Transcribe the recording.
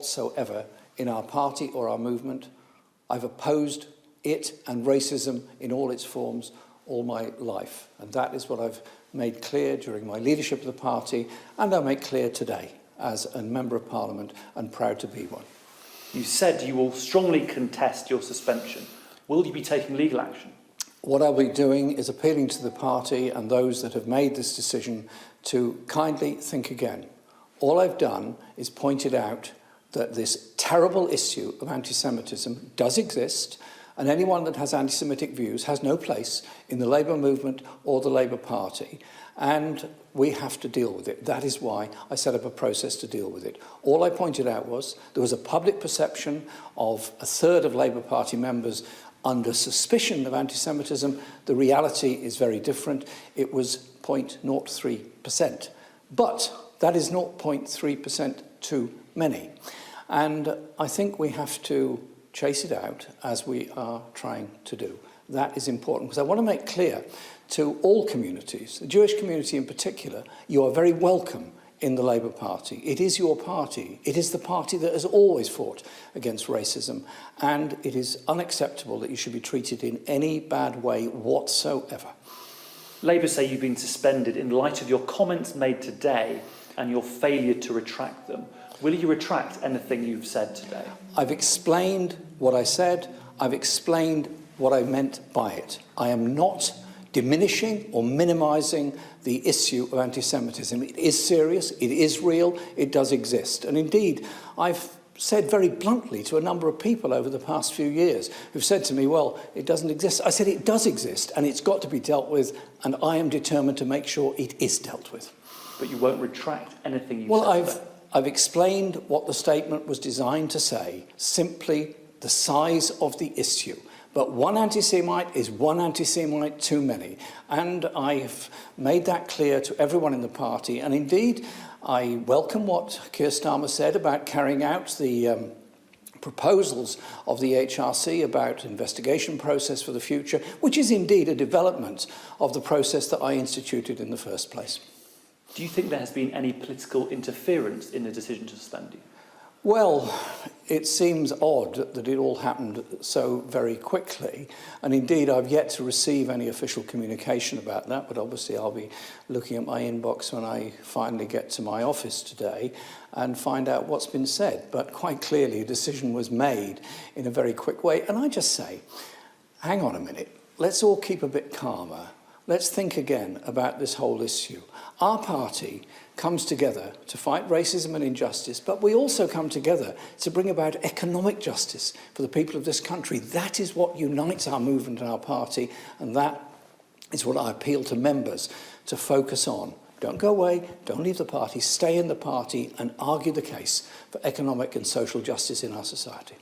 whatsoever in our party or our movement. I've opposed it and racism in all its forms all my life. And that is what I've made clear during my leadership of the party, and I'll make clear today as a Member of Parliament and proud to be one. You said you will strongly contest your suspension. Will you be taking legal action? What I'll be doing is appealing to the party and those that have made this decision to kindly think again. All I've done is pointed out that this terrible issue of anti-Semitism does exist, and anyone that has anti-Semitic views has no place in the Labour movement or the Labour Party, and we have to deal with it. That is why I set up a process to deal with it. All I pointed out was there was a public perception of a third of Labour Party members under suspicion of anti-Semitism. The reality is very different. It was 0.03%. But that is 0.3% too many. And I think we have to chase it out as we are trying to do. That is important, because I want to make clear to all communities, the Jewish community in particular, you are very welcome in the Labour Party. It is your party. It is the party that has always fought against racism, and it is unacceptable that you should be treated in any bad way whatsoever. Labour say you've been suspended in light of your comments made today and your failure to retract them. Will you retract anything you've said today? I've explained what I said. I've explained what I meant by it. I am not diminishing or minimising the issue of anti-Semitism. It is serious, it is real, it does exist. And indeed, I've said very bluntly to a number of people over the past few years who've said to me, well, it doesn't exist. I said it does exist, and it's got to be dealt with, and I am determined to make sure it is dealt with. But you won't retract anything you've said? Well, I've explained what the statement was designed to say, simply the size of the issue. But one anti-Semite is one anti-Semite too many. And I've made that clear to everyone in the party. And indeed, I welcome what Keir Starmer said about carrying out the proposals of the HRC about investigation process for the future, which is indeed a development of the process that I instituted in the first place. Do you think there has been any political interference in the decision to suspend you? Well, it seems odd that it all happened so very quickly, and indeed I've yet to receive any official communication about that, but obviously I'll be looking at my inbox when I finally get to my office today and find out what's been said. But quite clearly a decision was made in a very quick way, and I just say, hang on a minute, let's all keep a bit calmer. Let's think again about this whole issue. Our party comes together to fight racism and injustice, but we also come together to bring about economic justice for the people of this country. That is what unites our movement and our party, and that is what I appeal to members to focus on. Don't go away, don't leave the party, stay in the party and argue the case for economic and social justice in our society.